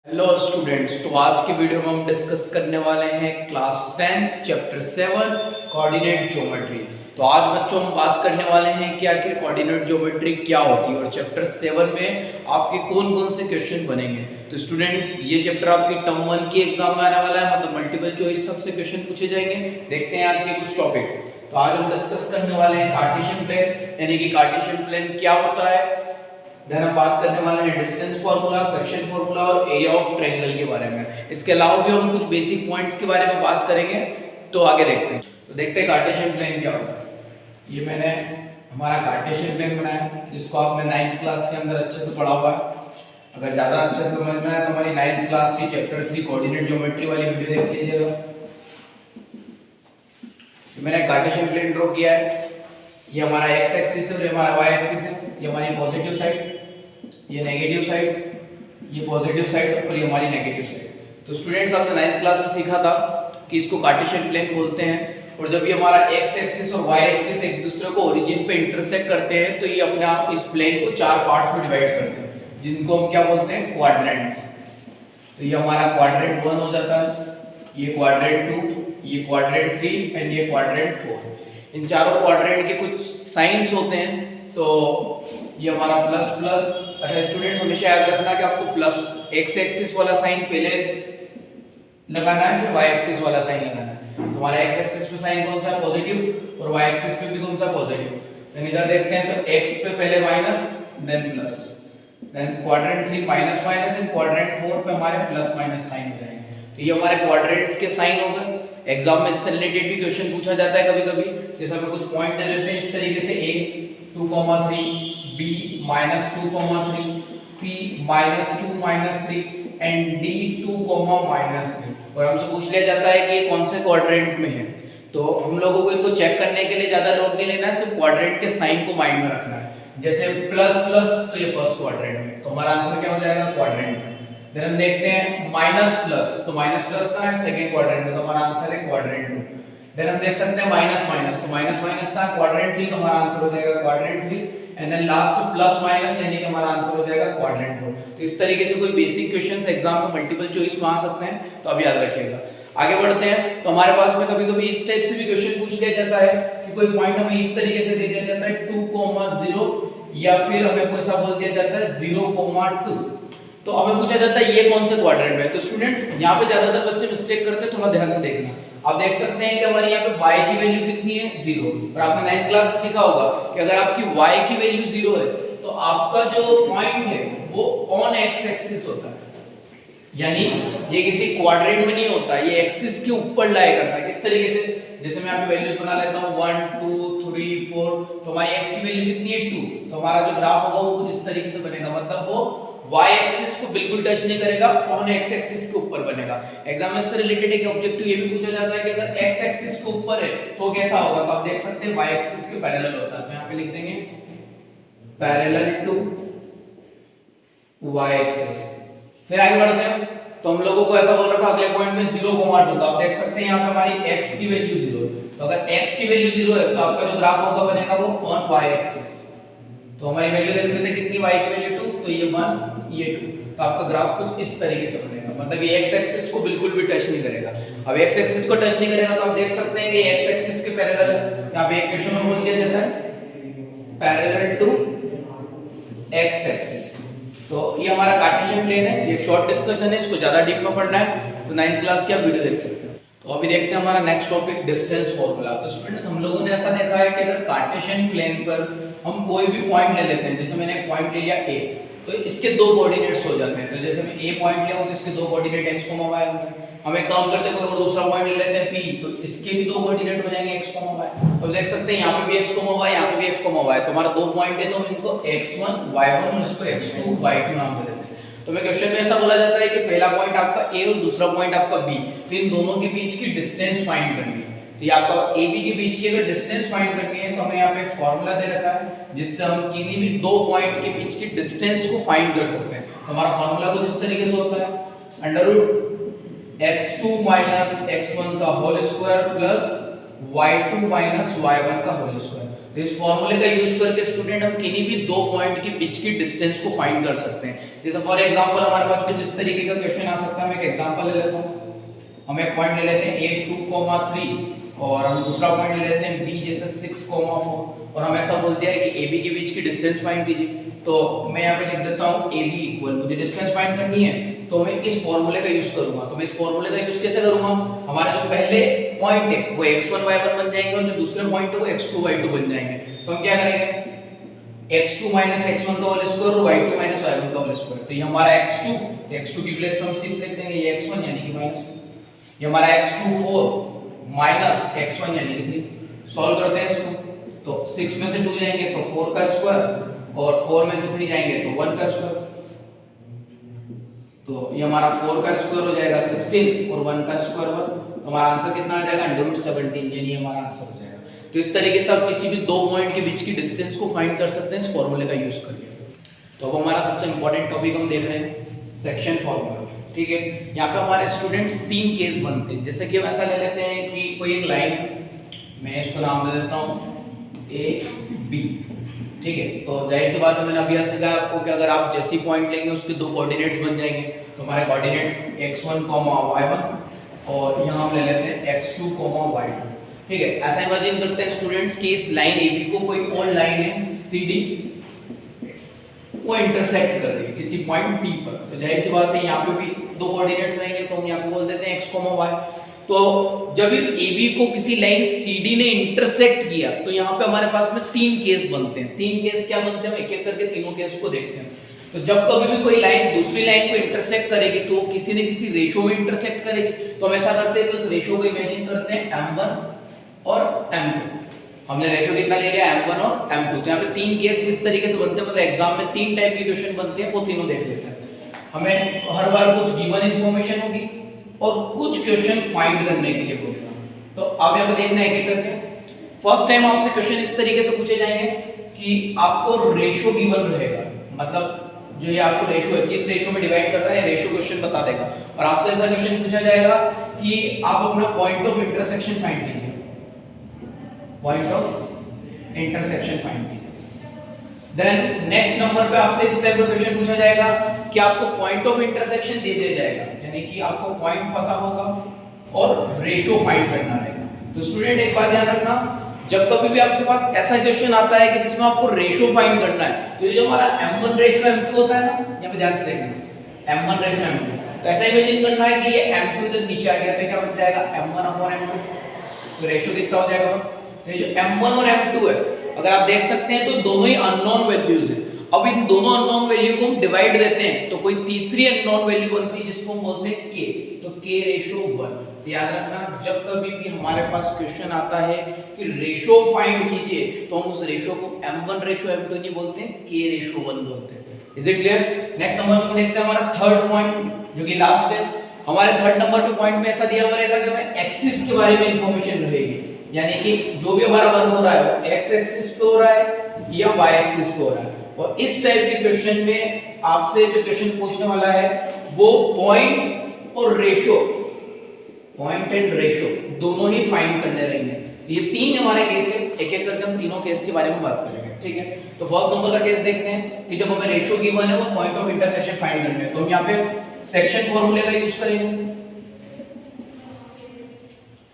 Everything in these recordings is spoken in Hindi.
हेलो स्टूडेंट्स, तो आज की वीडियो में हम डिस्कस करने वाले हैं क्लास 10 चैप्टर 7 कोऑर्डिनेट ज्योमेट्री। तो आज बच्चों हम बात करने वाले हैं कि आखिर कोऑर्डिनेट ज्योमेट्री क्या होती है और चैप्टर 7 में आपके कौन कौन से क्वेश्चन बनेंगे। तो स्टूडेंट्स, ये चैप्टर आपकी टर्म 1 की एग्जाम में आने वाला है, मतलब मल्टीपल चॉइस सबसे क्वेश्चन पूछे जाएंगे। देखते हैं आज के कुछ टॉपिक्स। तो आज हम डिस्कस करने वाले हैं कार्टेशियन प्लेन, यानी कि कार्टेशियन प्लेन क्या होता है। देन हम बात करने वाले हैं डिस्टेंस फार्मूला, सेक्शन फार्मूला और एरिया ऑफ ट्रायंगल के बारे में। इसके अलावा भी हम कुछ बेसिक पॉइंट्स के बारे में बात करेंगे। तो आगे देखते हैं। तो देखते हैं कार्टेशियन प्लेन क्या होता है। ये मैंने हमारा कार्टेशियन प्लेन बनाया, जिसको आपने 9th क्लास के अंदर अच्छे से पढ़ा हुआ है। अगर ज्यादा अच्छे से समझ में आए तो हमारी 9th क्लास की चैप्टर 3 कोऑर्डिनेट ज्योमेट्री वाली वीडियो देख लीजिएगा। मैंने कार्टेशियन प्लेन ड्रॉ किया है। ये हमारा एक्स एक्सिस है और ये हमारा वाई एक्सिस है। ये हमारी पॉजिटिव साइड, ये नेगेटिव साइड, ये पॉजिटिव साइड और ये हमारी नेगेटिव साइड। तो स्टूडेंट्स, आपने 9th क्लास में सीखा था कि इसको कार्टेशियन प्लेन बोलते हैं। और जब ये हमारा एक्स एक्सिस और वाई एक्सिस एक दूसरे को ओरिजिन पे इंटरसेक्ट करते हैं तो ये अपने आप इस प्लेन को 4 पार्ट्स में डिवाइड करते हैं, जिनको हम क्या बोलते हैं, क्वाड्रेंट्स। तो ये हमारा क्वाड्रेंट 1 हो जाता है, ये क्वाड्रेंट 2, ये क्वाड्रेंट 3 एंड ये क्वाड्रेंट 4। इन चारों क्वाड्रेंट के कुछ साइंस होते हैं। तो ये हमारा प्लस प्लस। अच्छा स्टूडेंट्स, हमेशा याद रखना कि आपको प्लस एक्स एक्सिस वाला साइन पहले लगाना है, फिर वाई एक्सिस वाला साइन लगाना है। तो हमारा एक्स एक्सिस पे साइन कौन सा है, पॉजिटिव, और वाई एक्सिस पे भी कौन सा, पॉजिटिव। देन इधर देखते हैं तो एक्स पे पहले minus then plus, then quadrant 3 minus minus and quadrant 4 पे हमारे प्लस माइनस साइन हो जाएंगे। तो ये हमारे क्वाड्रेंट्स के साइन हो गए। एग्जाम में इससे रिलेटेड भी क्वेश्चन पूछा जाता है कभी-कभी। जैसे हमें कुछ पॉइंट दे देते हैं इस तरीके से, a 2,3, b -2,3, c -2, -3 and d 2, -3। और हमसे पूछ लिया जाता है कि ये कौन से क्वाड्रेंट में है। तो हम लोगों को इनको चेक करने के लिए ज्यादा लोड नहीं लेना है, सिर्फ क्वाड्रेंट के साइन को माइंड में रखना है। जैसे प्लस प्लस तो ये फर्स्ट क्वाड्रेंट में, तो हमारा आंसर क्या हो जाएगा, क्वाड्रेंट में। फिर हम देखते हैं माइनस प्लस, तो माइनस प्लस का है सेकंड क्वाड्रेंट में, तो हमारा आंसर है क्वाड्रेंट 2। देन हम देख सकते हैं माइनस माइनस, तो माइनस माइनस का क्वाड्रेंट 3, तो हमारा आंसर हो जाएगा quadrant 3। And then last plus minus, यानी कि हमारा आंसर हो जाएगा क्वाड्रेंट 4। तो इस तरीके से कोई बेसिक क्वेश्चंस एग्जाम में मल्टीपल चॉइस में आ सकते हैं, तो अब याद रखिएगा। आगे बढ़ते हैं। तो हमारे पास में कभी-कभी इस टाइप से भी क्वेश्चन पूछ लिया जाता है कि कोई पॉइंट हमें इस तरीके से दे दिया जाता है 2,0, या फिर हमें कोई सा बोल दिया जाता है 0,2। तो हमें पूछा जाता है ये कौन से क्वाड्रेंट में है। तो स्टूडेंट्स, यहाँ पे ज्यादातर बच्चे मिस्टेक करते हैं, थोड़ा ध्यान से देखना। आप देख सकते हैं कि हमारे यहाँ पे y की वैल्यू कितनी है, 0। और आपने 9th क्लास में सीखा होगा कि अगर आपकी y की वैल्यू 0 है तो आपका जो पॉइंट है वो ऑन एक्स एक्सिस होता है, यानी ये किसी क्वाड्रेंट में नहीं होता, ये एक्सिस के ऊपर लाई करता है। किस तरीके से, जैसे मैं यहाँ पे वैल्यूज बना लेता हूँ 1 2 3 4, तो हमारी x की वैल्यू कितनी है, 2। तो हमारा जो ग्राफ होगा वो कुछ इस तरीके से बनेगा, मतलब वो y एक्सिस को बिल्कुल टच नहीं करेगा, ऑन x एक्सिस के ऊपर बनेगा। एग्जाम में से रिलेटेड एक ऑब्जेक्टिव ये भी पूछा जाता है कि अगर x एक्सिस के ऊपर है तो कैसा होगा। तो आप देख सकते हैं y एक्सिस के पैरेलल होता है, तो यहाँ पे लिख देंगे पैरेलल टू y एक्सिस। फिर आगे बढ़ते हैं। तो हम लोगों को ऐसा बोल रखा अगले पॉइंट में 0,2, तो आप देख सकते हैं यहाँ पे हमारी x की वैल्यू 0। तो अगर x की वैल्यू 0 है तो आपका जो ग्राफ होगा बनेगा वो ऑन y एक्सिस। तो हमारी वैल्यू देख लेते हैं कितनी, y की वैल्यू 2, तो ये 1 ये 2, तो आपका ग्राफ कुछ इस तरीके से बनेगा, मतलब ये x एक्सिस को बिल्कुल भी टच नहीं करेगा। अब x एक्सिस को टच नहीं करेगा तो आप देख सकते हैं कि x एक्सिस के पैरेलल है। यहाँ पे एक क्वेश्चन में बोल दिया जाता है पैरेलल टू x एक्सिस। तो ये हमारा कार्टेशियन प्लेन है। ये एक शॉर्ट डिस्कशन है, इसको ज्यादा डीप में पढ़ना है तो 9th क्लास की आप वीडियो देख सकते हैं। तो अभी देखते हैं हमारा नेक्स्ट टॉपिक, डिस्टेंस फार्मूला। तो स्टूडेंट्स, हम लोगों ने ऐसा देखा है कि अगर कार्टेशियन प्लेन पर हम कोई भी पॉइंट ले लेते हैं, जैसे मैंने एक पॉइंट ले लिया a, तो इसके दो कोऑर्डिनेट्स हो जाते हैं। तो जैसे मैं a पॉइंट लिया हूं तो इसके दो कोऑर्डिनेट x, y होंगे। हम एक काम करते हैं, कोई और दूसरा पॉइंट ले लेते हैं p, तो इसके भी दो कोऑर्डिनेट हो जाएंगे x, y। तो देख सकते हैं यहाँ पे भी x, y, यहाँ पे भी x, y। तो हमारा दो पॉइंट है, तो हम इनको x1 y1 और इसको x2 y2 नाम दे देते हैं। तो मैं क्वेश्चन में ऐसा बोला जाता है कि पहला पॉइंट आपका a और दूसरा पॉइंट आपका b, तो इन दोनों के बीच की डिस्टेंस फाइंड करनी है। तो ये आपका a b के बीच की अगर डिस्टेंस फाइंड करनी है तो हमें यहाँ पे एक फार्मूला दे रखा है जिससे हम किन्हीं भी दो पॉइंट के बीच की डिस्टेंस को फाइंड कर सकते हैं। तो हमारा फार्मूला कुछ इस तरीके से होता है, √x2 - x1 का whole square plus y2 - y1 का होल स्क्वायर। तो इस फॉर्मूले का यूज करके स्टूडेंट हम किन्हीं भी दो पॉइंट के बीच की डिस्टेंस को फाइंड कर सकते हैं। जैसे फॉर एग्जांपल हमारे पास कुछ इस तरीके का क्वेश्चन आ सकता है। मैं एक एग्जांपल ले लेता हूं। हम एक पॉइंट ले लेते हैं a2,3 और हम दूसरा पॉइंट ले लेते हैं b जैसे 6,4 और हम ऐसा बोलते हैं कि ab के बीच की डिस्टेंस फाइंड कीजिए। तो मैं यहाँ पे लिख देता हूँ ab इक्वल, मुझे डिस्टेंस फाइंड करनी है तो मैं इस फॉर्मूले का यूज करूंगा। तो मैं इस फॉर्मूले का यूज कैसे करूंगा, हमारे जो पहले पॉइंट है वो x1 y1 बन जाएंगे और जो दूसरे पॉइंट है वो x2 y2 बन जाएंगे। तो हम क्या करेंगे, x2 x1 का होल स्क्वायर और y2 y1 का होल स्क्वायर। तो ये हमारा x2, तो x2 की प्लेस पे हम 6 लिख देंगे, ये x1 यानी कि -2, ये हमारा x2 4 माइनस x1 यानी कि 3। सॉल्व करते हैं इसको, तो 6 में से 2 जाएंगे तो 4 का स्क्वायर और 4 में से 3 जाएंगे तो 1 का स्क्वायर। तो ये हमारा 4 का स्क्वायर हो जाएगा 16 और 1 का स्क्वायर 1। तो हमारा आंसर कितना आ जाएगा, √17, यानी हमारा आंसर हो जाएगा। तो इस तरीके से आप किसी भी दो पॉइंट के बीच की डिस्टेंस को फाइंड कर सकते हैं इस फॉर्मूले का यूज करके। तो अब हमारा सबसे इंपॉर्टेंट टॉपिक हम देख रहे हैं सेक्शन फॉर्मूला। ठीक है, यहाँ पे हमारे स्टूडेंट्स 3 केस बनते हैं। जैसे कि हम ऐसा ले लेते हैं कि कोई एक लाइन, मैं इसको नाम दे देता हूँ ए बी। ठीक है, तो जाहिर सी बात है, मैंने अभी सिखाया आपको कि अगर आप जैसी पॉइंट लेंगे उसके दो कोऑर्डिनेट्स बन जाएंगे। तो हमारे कोऑर्डिनेट x1, y1 और यहाँ हम ले लेते हैं x2, y2। ठीक है, ऐसा इमेजिन करते हैं स्टूडेंट्स कि इस लाइन AB को कोई और लाइन है CD वो इंटरसेक्ट कर रही है किसी पॉइंट P पर। तो जाहिर सी बात है यहाँ पे भी दो कोऑर्डिनेट्स रहेंगे, तो हम यहाँ पे बोल देते हैं x, y। तो जब इस AB को किसी लाइन CD ने इंटरसेक्ट किया तो यहाँ पे हमारे पास में 3 केस बनते हैं। 3 केस क्या बनते हैं, हम एक-एक करके तीनों केस को देखते हैं। तो जब कभी भी कोई लाइन दूसरी लाइन को इंटरसेक्ट करेगी तो किसी न किसी रेशो में इंटरसेक्ट करेगी। तो हम ऐसा करते हैं कि उस रेशो को इमेजिन करते हैं m1 और m2। हमने रेशो कितना ले लिया, m1 और m2। तो यहाँ पे 3 केस किस तरीके से बनते हैं, मतलब एग्जाम में 3 टाइप के क्वेश्चन बनते हैं, वो तीनों देख लेते हैं। हमें हर बार कुछ गिवन इंफॉर्मेशन होगी और कुछ क्वेश्चन फाइंड करने के लिए बोलेगा। तो अब यहाँ पे देखना है एक-एक करके। फर्स्ट टाइम आपसे क्वेश्चन इस तरीके से पूछे जाएंगे कि आपको रेशो गिवन रहेगा, मतलब जो ये आपको रेशो है किस रेशो में डिवाइड कर रहा है, रेशो क्वेश्चन बता देगा। और आपसे ऐसा क्वेश्चन पूछा जाएगा कि आप अपना पॉइंट ऑफ इंटरसेक्शन फाइंड कीजिए, पॉइंट ऑफ इंटरसेक्शन फाइंड कीजिए। देन नेक्स्ट नंबर पे आपसे इस टाइप का क्वेश्चन पूछा जाएगा कि आपको पॉइंट ऑफ इंटरसेक्शन दे दिया जाएगा, यानी कि आपको पॉइंट पता होगा और रेशो फाइंड करना रहेगा। तो स्टूडेंट एक बात ध्यान रखना, जब कभी भी आपके पास ऐसा क्वेश्चन आता है कि जिसमें आपको रेशो फाइंड करना है, तो ये जो हमारा m1 रेशो m2 होता है ना, यहाँ पे ध्यान से देखना, m1 रेशो m2, तो ऐसा इमेजिन करना है कि ये m2 इधर नीचे आ गया तो क्या बन जाएगा, m1/m2। तो रेशो कितना हो जाएगा, तो ये जो m1 और m2 है, अगर आप देख सकते हैं तो दोनों ही अननोन वैल्यूज है। अब इन दोनों अननोन वैल्यू को हम डिवाइड देते हैं तो कोई तीसरी अननोन वैल्यू बनती है जिसको हम बोलते हैं k। तो k/1। याद रखना, जब कभी भी हमारे पास क्वेश्चन आता है कि रेशो फाइंड कीजिए तो हम उस रेशो को m1 रेशो m2 नहीं बोलते हैं, k/1 बोलते हैं। Is it clear? Next number पे देखते हैं हमारा थर्ड पॉइंट जो कि लास्ट है। हमारे थर्ड नंबर पे पॉइंट में ऐसा दिया हुआ रहेगा कि हमें एक्सिस के बारे में इंफॉर्मेशन रहेगी, यानी कि जो भी हमारा वर्क हो रहा है वो x एक्सिस पे हो रहा है या y एक्सिस पे हो रहा है। और इस टाइप के क्वेश्चन में आपसे जो क्वेश्चन पूछने वाला है वो पॉइंट और रेशो, पॉइंट एंड रेशो दोनों ही फाइंड करने रहेंगे। ये 3 हमारे केस है, एक-एक करके हम तीनों केस के बारे में बात करेंगे। ठीक है, तो फर्स्ट नंबर का केस देखते हैं कि जब हमें रेशो गिवन है वो पॉइंट ऑफ इंटरसेक्शन फाइंड करना है। तो हम यहाँ पे सेक्शन फॉर्मूले का यूज करेंगे,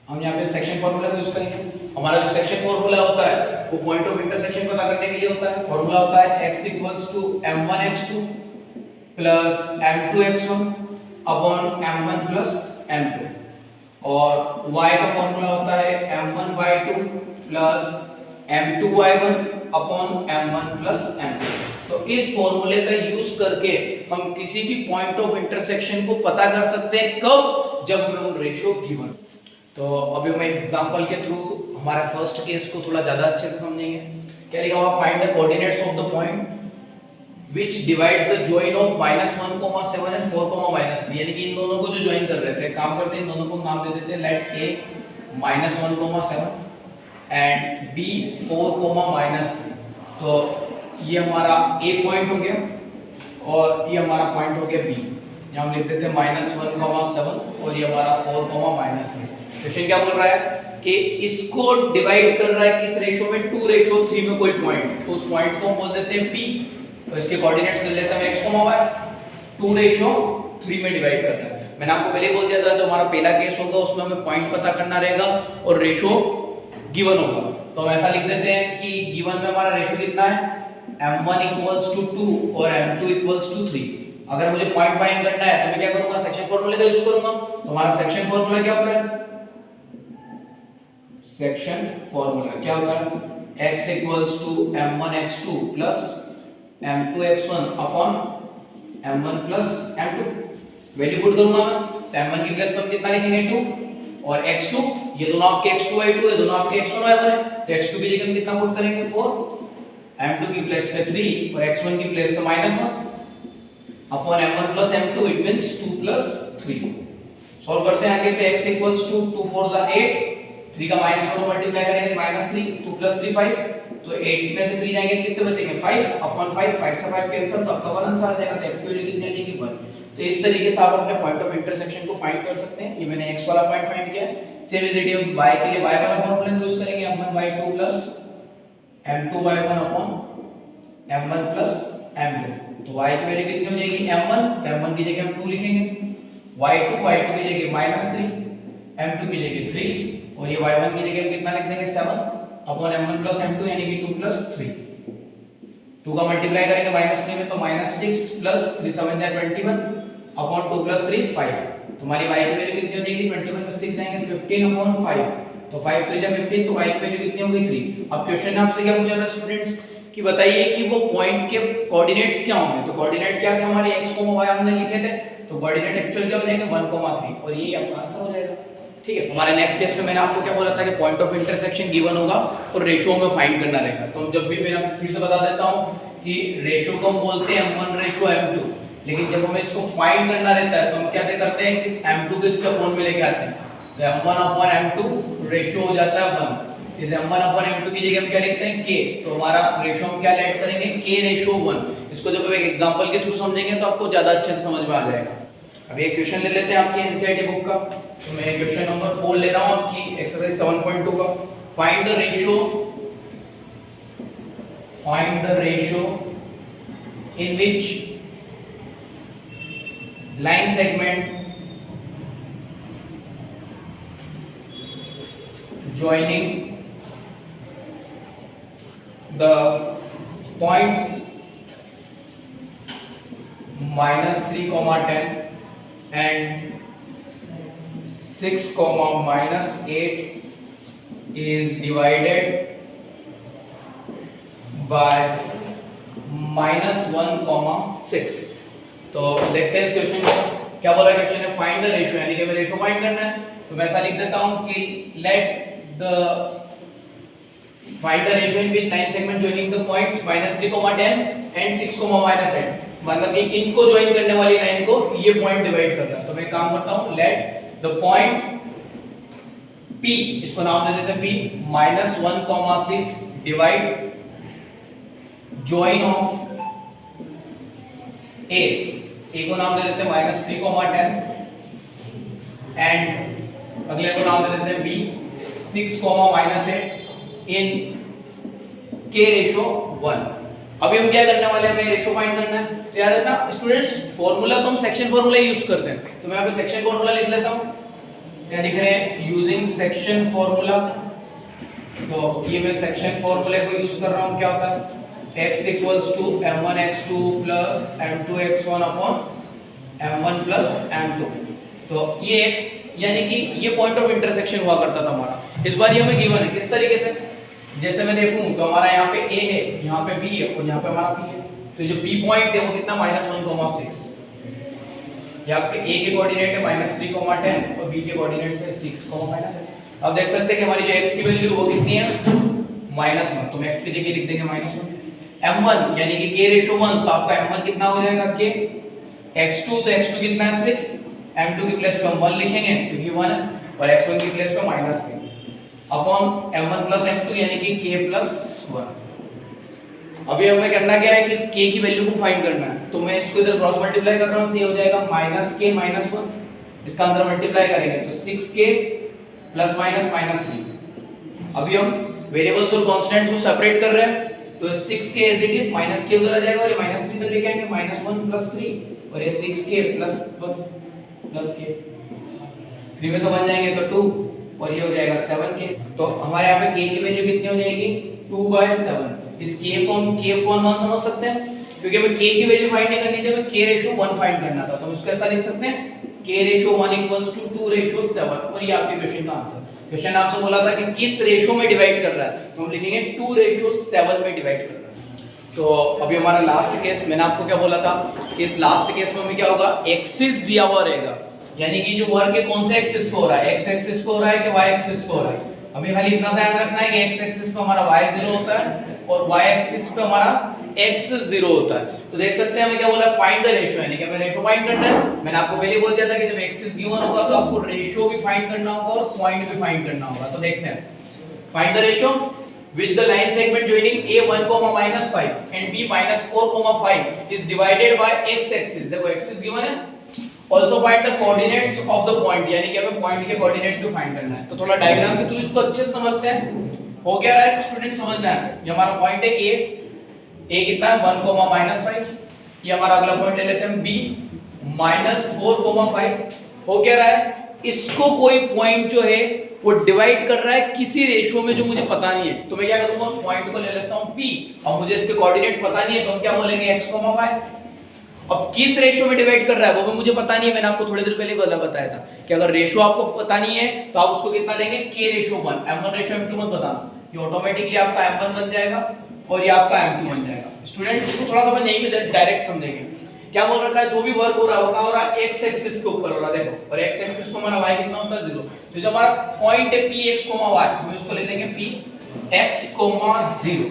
हम यहाँ पे सेक्शन फॉर्मूला का यूज करेंगे। हमारा जो सेक्शन फॉर्मूला होता है वो पॉइंट ऑफ इंटरसेक्शन पता करने के लिए होता है। फॉर्मूला होता है x = m1x2 plus m2x1 upon m1 plus m2, और y का फॉर्मूला होता है m1y2 plus m2y1 upon m1 plus m2। तो इस फॉर्मूले का यूज करके हम किसी भी पॉइंट ऑफ इंटरसेक्शन को पता कर सकते हैं, कब, जब हमें वो रेशो गिवन। तो अभी हम एग्जांपल के थ्रू हमारे फर्स्ट केस को थोड़ा ज्यादा अच्छे से समझेंगे। क्या लिखा हुआ, find the coordinates of the point which divides the join of -1,7 and 4,-3, यानी कि इन दोनों को जो ज्वाइन कर रहे थे, काम करते हैं इन दोनों को नाम दे देते हैं लेट a -1,7 एंड b 4,-3। तो ये हमारा a पॉइंट हो गया और ये हमारा पॉइंट हो गया b। यहाँ हम लिख देते हैं -1,7 और ये हमारा 4,-3। क्वेश्चन क्या बोल रहा है कि इसको डिवाइड कर रहा है किस रेशो में, 2:3 में कोई पॉइंट, तो उस पॉइंट को हम बोल देते हैं P। तो इसके कोऑर्डिनेट्स ले लेता हूं x, y, 2:3 में डिवाइड करना है। मैंने आपको पहले बोल दिया था जो हमारा पहला केस होगा उसमें हमें पॉइंट पता करना रहेगा और रेशो गिवन होगा। तो हम ऐसा लिख देते हैं कि गिवन में हमारा रेशो कितना है, m1 = 2 और m2 = 3। अगर मुझे पॉइंट फाइंड करना है तो मैं क्या करूंगा, सेक्शन फार्मूले का यूज करूंगा। तो हमारा सेक्शन फार्मूला क्या होता है, सेक्शन फार्मूला क्या होता है, x = m1x2 + m2x1 upon m1 + m2। Value put करूंगा मैं, तो m1 की प्लेस पर कितना लिखेंगे 2 और x2, ये दोनों आपके x2y2 है, दोनों आपके x1y1 है, तो x2 की जगह हम कितना पुट करेंगे 4, m2 की प्लेस पे 3 और x1 की प्लेस पे -1 upon m1 + m2, it means 2 + 3। Solve करते हैं आगे, तो x = 2 4 = 8, 3 का -1 मल्टीप्लाई करेंगे -3, 2 + 3 5, तो 8 में से 3 जाएंगे कितने बचेंगे 5 अपॉन 5, 5 से 5 कैंसिल, तो आपका 1 आंसर आ जाएगा। तो x की वैल्यू कितनी आ जाएगी 1। तो इस तरीके से आप अपने पॉइंट ऑफ इंटरसेक्शन को फाइंड कर सकते हैं। ये मैंने x वाला पॉइंट फाइंड किया है। सेम इज इट हम y के लिए y वाला फार्मूला यूज करेंगे, m1y2 + m2y1 upon m1 + m2। तो y की वैल्यू कितनी हो जाएगी m1, तो m1 की जगह हम 2 लिखेंगे, y2 की जगह -3, m2 की जगह 3 और ये y1 की जगह हम कितना लिख देंगे 7 अपॉन m1 + m2 यानी कि 2 + 3। 2 का मल्टीप्लाई करेंगे -3 में, तो -6 + 3 7 = 21 अपॉन 2 + 3 5। तुम्हारी y की वैल्यू कितनी हो जाएगी, 21 में 6 जाएंगे तो 15 अपॉन 5, तो 5 3 = 15, तो y की वैल्यू कितनी हो गई 3। अब क्वेश्चन ने आपसे क्या पूछा था स्टूडेंट्स कि बताइए कि वो पॉइंट के कोऑर्डिनेट्स क्या होंगे। तो कोऑर्डिनेट क्या थे हमारे, x, y हमने लिखे थे, तो कोऑर्डिनेट एक्चुअल क्या हो जाएंगे 1, 3 और ये आपका आंसर हो जाएगा। ठीक है, हमारे नेक्स्ट टेस्ट में मैंने आपको क्या बोला था कि पॉइंट ऑफ इंटरसेक्शन गिवन होगा और रेशियो में फाइंड करना रहेगा। तो जब भी मैं फिर से बता देता हूं कि रेशियो को हम बोलते हैं m1:m2, लेकिन जब हमें इसको फाइंड करना रहता है तो हम क्या करते हैं, इस m2 को इसके अपॉन में लेके आते हैं, तो m1/m2 रेशियो हो जाता है 1। इस m1/m2 की जगह हम क्या लिखते हैं k, तो हमारा रेशियो हम क्या ऐड करेंगे k/1। इसको जब एक एग्जांपल के थ्रू समझेंगे तो आपको ज्यादा अच्छे से समझ में आ जाएगा। अब एक क्वेश्चन ले लेते हैं आपके एनसीईआरटी बुक का। तो मैं क्वेश्चन नंबर 4 ले रहा हूं आपकी एक्सरसाइज 7.2 का। Find the ratio in which line segment joining the points -3, 10 and 6, -8 is divided by -1, 6। तो देखते हैं इस क्वेश्चन को क्या बोला। क्वेश्चन है फाइंड द रेशियो, यानी कि हमें रेशियो फाइंड करना है। तो मैं ऐसा लिख देता हूं कि find the ratio in which line segment joining the points -3, 10 and 6, -8, मतलब कि इनको ज्वाइन करने वाली लाइन को ये पॉइंट डिवाइड करना है। तो मैं काम करता हूं, लेट द पॉइंट P, इसको नाम दे देते हैं P, -1, 6 divide join of A को नाम दे देते हैं -3, 10 एंड अगले को नाम दे देते हैं B, 6, -8 इन k/1। अभी हम क्या करने वाले हैं, हमें रेशियो फाइंड करना है। तो याद रखना स्टूडेंट्स, फार्मूला तो हम सेक्शन फार्मूला यूज करते हैं। तो मैं यहाँ पे सेक्शन फार्मूला लिख लेता हूँ, क्या लिख रहे हैं, यूजिंग सेक्शन फार्मूला। तो ये मैं सेक्शन फार्मूले को यूज कर रहा हूँ। क्या होता है, x = m1x2 + m2x1 upon m1 + m2। तो ये x यानी कि ये पॉइंट ऑफ इंटरसेक्शन हुआ करता था हमारा। इस बार ये हमें गिवन है किस तरीके से, जैसे मैं देखूं तो हमारा यहाँ पे a है, यहाँ पे b है और यहाँ पे हमारा p है। तो जो p पॉइंट है वो कितना -1, 6। यहाँ पे a के कोऑर्डिनेट है -3, 10 और b के कोऑर्डिनेट है 6, -8। अब देख सकते हैं कि हमारी जो x की वैल्यू वो कितनी है -1, तो मैं x की जगह लिख देंगे -1। m1 यानी कि k/1, तो आपका m1 कितना हो जाएगा k, x2 तो x2 कितना है 6, m2 की प्लेस पे हम 1 लिखेंगे क्योंकि 1 है और x1 की प्लेस पे -3 अपॉन m1 + m2 यानी कि k+1। अभी हमें करना क्या है कि इस k की वैल्यू को फाइंड करना है। तो मैं इसको इधर क्रॉस मल्टीप्लाई कर रहा हूं, तो ये हो जाएगा -k -1, इसका अंदर मल्टीप्लाई करेंगे तो 6k + -3 अभी हम वेरिएबल्स और कांस्टेंट्स को सेपरेट कर रहे हैं, तो 6k as it is minus के उधर आ जाएगा और ये माइनस 3 इधर लेके आएंगे, -1 + 3 और ये 6k + 1 + k 3 में से बन जाएंगे तो 2 और ये हो जाएगा 7k। तो हमारे यहाँ पे k की वैल्यू कितनी हो जाएगी 2/7। इस k को हम k अपॉन 1 समझ सकते हैं, क्योंकि हमें k की वैल्यू फाइंड नहीं करनी थी, हमें k/1 फाइंड करना था, तो हम इसको ऐसा लिख सकते हैं k/1 = 2/7 और ये आपके क्वेश्चन का आंसर। क्वेश्चन आपसे बोला था कि किस रेशो में डिवाइड कर रहा है, तो हम लिखेंगे 2/7 में डिवाइड कर रहा है। तो अभी हमारा लास्ट केस, मैंने आपको क्या बोला था कि इस लास्ट केस में हमें क्या होगा, एक्सिस दिया हुआ रहेगा, यानी कि जो वर्क है कौन से एक्सिस पे हो रहा है, एक्स एक्सिस पे हो रहा है कि वाई एक्सिस पे हो रहा है। हमें खाली इतना सा याद रखना है कि एक्स एक्सिस पे हमारा y 0 होता है और y एक्सिस पे हमारा x 0 होता है। तो देख सकते हैं हमें क्या बोला है, फाइंड द रेशियो, यानी कि हमें रेशियो फाइंड करना है। मैंने आपको पहले बोल दिया था कि जब एक्सिस गिवन होगा तो आपको रेशियो भी फाइंड करना होगा और पॉइंट भी फाइंड करना होगा। तो देखते हैं, find the ratio which the line segment joining a 1, -5 and b -4, 5 is divided by x axis। देखो एक्सिस गिवन है, also find the coordinates of the point, यानी कि हमें पॉइंट के कोऑर्डिनेट्स को फाइंड करना है। तो थोड़ा डायग्राम के थ्रू इसको अच्छे से समझते हैं। हो क्या रहा है स्टूडेंट, समझना है, ये हमारा पॉइंट है a कितना है 1, -5, ये हमारा अगला पॉइंट ले लेते हैं b -4, 5। हो क्या रहा है, इसको कोई पॉइंट जो है वो डिवाइड कर रहा है किसी रेशियो में जो मुझे पता नहीं है, तो मैं क्या करूंगा, उस पॉइंट को ले लेता हूं p और मुझे इसके कोऑर्डिनेट पता नहीं है, तो हम क्या बोलेंगे x, y। अब किस रेशियो में डिवाइड कर रहा है वो भी मुझे पता नहीं है, मैंने आपको थोड़ी देर पहले बताया था कि अगर रेशियो आपको पता नहीं है तो आप उसको कितना लेंगे, k/1, m1/m2 मत बताना, ये ऑटोमेटिकली आपका m1 बन जाएगा और ये आपका m2 बन जाएगा। स्टूडेंट इसको थोड़ा सा अपन यहीं पे डायरेक्ट समझेंगे। क्या बोल रखा है, जो भी वर्क हो रहा है वो क्या हो रहा है, x एक्सिस के ऊपर हो रहा है, देखो, और x एक्सिस पे हमारा y कितना होता है 0। तो जो हमारा पॉइंट है px, y, हम इसको ले लेंगे px, 0।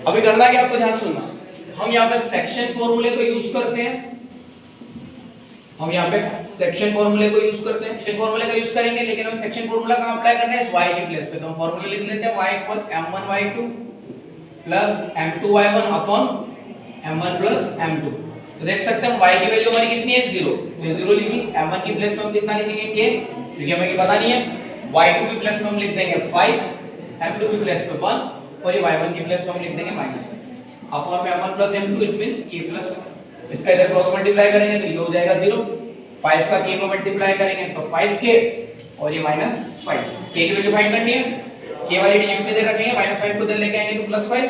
अभी करना है कि आपको ध्यान सुनना, हम यहाँ पे सेक्शन फॉर्मूले को यूज करते हैं, हम यहाँ पे सेक्शन फॉर्मूले को यूज करते हैं, सेक्शन फॉर्मूले का यूज करेंगे, लेकिन हमें सेक्शन फॉर्मूला कहाँ अप्लाई करना है, इस y के प्लेस पे। तो हम फॉर्मूला लिख लेते हैं y = m1y2 + m2y1 upon m1 + m2। तो देख सकते हैं y की वैल्यू हमारी कितनी है 0, तो ये 0 लिखी, m1 की प्लेस पे हम कितना लिखेंगे k, क्योंकि हमें ये पता नहीं है, y2 की प्लेस पे हम लिख देंगे 5, m2 की प्लेस पे 1 और ये y1 की प्लेस पे हम लिख देंगे -5 अपॉन में m1 + m2, it means k + 1। इसका इधर क्रॉस मल्टीप्लाई करेंगे तो ये हो जाएगा 0, 5 का k में मल्टीप्लाई करेंगे तो 5k और ये -5। k की वैल्यू फाइंड करनी है, k वाली डिजिट पे दे रखेंगे, -5 को इधर लेके आएंगे तो +5,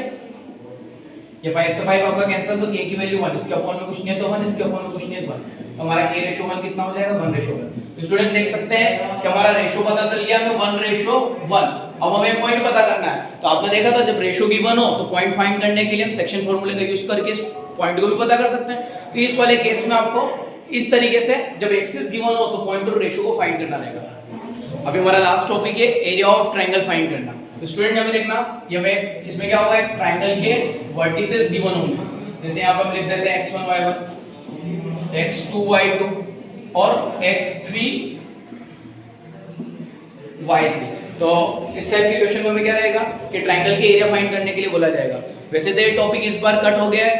ये 5 से 5 आपका कैंसिल, तो k की वैल्यू 1, इसके अपॉन में कुछ नहीं है तो 1, इसके अपॉन में कुछ नहीं है तो 1, तो हमारा k/1 कितना हो जाएगा 1/1। तो स्टूडेंट देख सकते हैं कि हमारा रेशियो पता चल गया हमें 1/1। अब हमें पॉइंट पता करना है, तो आपने देखा था जब रेशियो गिवन हो तो पॉइंट फाइंड करने के लिए हम सेक्शन फार्मूले का यूज करके इस पॉइंट को भी पता कर सकते हैं। तो इस वाले केस में आपको इस तरीके से जब एक्सिस गिवन हो तो पॉइंट और रेशियो को फाइंड करना रहेगा। अभी हमारा लास्ट टॉपिक है एरिया ऑफ ट्रायंगल फाइंड करना। तो स्टूडेंट हमें देखना, ये हमें इसमें क्या होगा, एक ट्रायंगल के वर्टिसेस गिवन होंगे, जैसे यहाँ पे हम लिख देते हैं x1 y1, x2 y2 और x3 y3। तो इस टाइप के क्वेश्चन में हमें क्या रहेगा कि ट्रायंगल के एरिया फाइंड करने के लिए बोला जाएगा। वैसे तो ये टॉपिक इस बार कट हो गया है,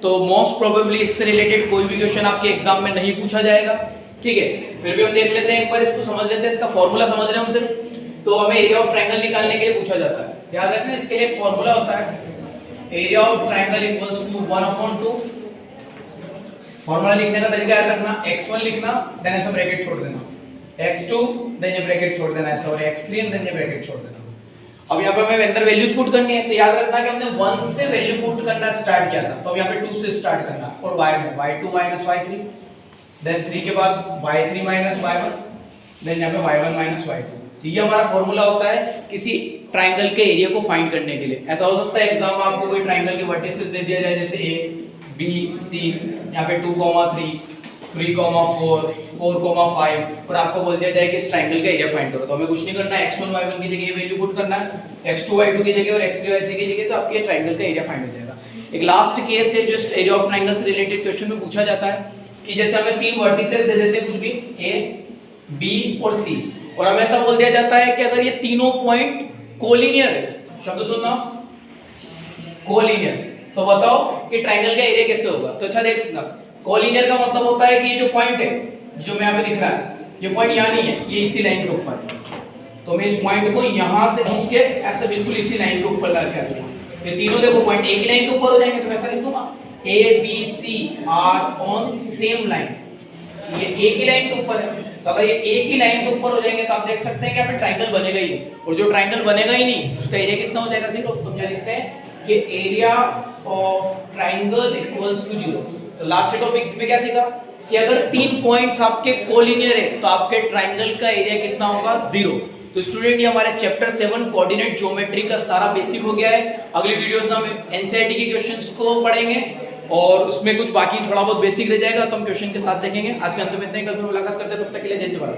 तो मोस्ट प्रोबेबली इससे रिलेटेड कोई भी क्वेश्चन आपके एग्जाम में नहीं पूछा जाएगा, ठीक है। फिर भी हम देख लेते हैं, एक बार इसको समझ लेते हैं, इसका फॉर्मूला समझ रहे हैं हम सिर्फ। तो हमें एरिया ऑफ ट्रायंगल निकालने के लिए पूछा जाता है, याद रखना इसके लिए एक फॉर्मूला होता है, एरिया ऑफ ट्रायंगल = 1/2। फॉर्मूला लिखने का तरीका याद रखना, x1 लिखना, देन ऐसा ब्रैकेट छोड़ देना, x2 देन ये ब्रैकेट छोड़ देना ऐसा, और x3 देन ये ब्रैकेट छोड़ देना। अब यहाँ पे हमें अंदर वैल्यूज पुट करनी है, तो याद रखना कि हमने 1 से वैल्यू पुट करना स्टार्ट किया था, तो अब यहाँ पे 2 से स्टार्ट करना, और y में y2 - y3, देन 3 के बाद y3 - y1, देन यहाँ पे y1 - y2। तो ये हमारा फॉर्मूला होता है किसी ट्रायंगल के एरिया को फाइंड करने के लिए। ऐसा हो सकता है एग्जाम में आपको कोई ट्रायंगल के वर्टिसेस दे दिया जाए, जैसे a b c, यहाँ पे 2, 3, 3, 4, 4, 5, और आपको बोल दिया जाए कि इस ट्रायंगल का एरिया फाइंड करो। तो हमें कुछ नहीं करना है, x1 y1 की जगह वैल्यू पुट करना है, x2 y2 की जगह और x3 y3 की जगह, तो आपके ट्रायंगल का एरिया फाइंड हो जाएगा। एक लास्ट केस है जो एरिया ऑफ ट्रायंगल से रिलेटेड क्वेश्चन में पूछा जाता है कि जैसे हमें 3 वर्टिसेस दे देते हैं, कुछ भी a b और c, और हमें ऐसा बोल दिया जाता है कि अगर ये तीनों पॉइंट कोलिनियर है, शब्द सुनना, कोलिनियर, तो बताओ कि ट्रायंगल का एरिया कैसे होगा। तो अच्छा देख सकना, कोलिनियर का मतलब होता है कि ये जो पॉइंट है, जो मैं यहाँ पे दिख रहा है, ये पॉइंट यहाँ नहीं है, ये इसी लाइन के ऊपर है, तो मैं इस पॉइंट को यहाँ से खींच के ऐसे बिल्कुल इसी लाइन के ऊपर लाके आ दूंगा। ये तीनों देखो पॉइंट एक ही लाइन के ऊपर हो जाएंगे, तो मैं ऐसा लिख दूंगा A B C are on same line. ये एक ही लाइन के ऊपर है, तो अगर ये एक ही लाइन के ऊपर हो जाएंगे तो आप देख सकते हैं कि यहाँ पे ट्राइंगल बनेगा ही नहीं, और जो ट्राइंगल बनेगा ही नहीं उसका एरिया कितना हो जाएगा 0। तो हम क्या लिखते हैं कि area of triangle equals to 0। तो लास्ट टॉपिक में क्या सीखा कि अगर 3 पॉइंट्स आपके कोलिनियर है तो आपके ट्राइंगल का एरिया कितना होगा 0। तो स्टूडेंट ये हमारे चैप्टर 7 कोऑर्डिनेट ज्योमेट्री का सारा बेसिक हो गया है। अगली वीडियोस में हम एनसीईआरटी के क्वेश्चंस को पढ़ेंगे और उसमें कुछ बाकी थोड़ा बहुत बेसिक रह जाएगा, तो हम क्वेश्चन के साथ देखेंगे। आज के अंत में इतना ही, कल फिर मुलाकात करते हैं, तब तक के लिए जय जवाहर।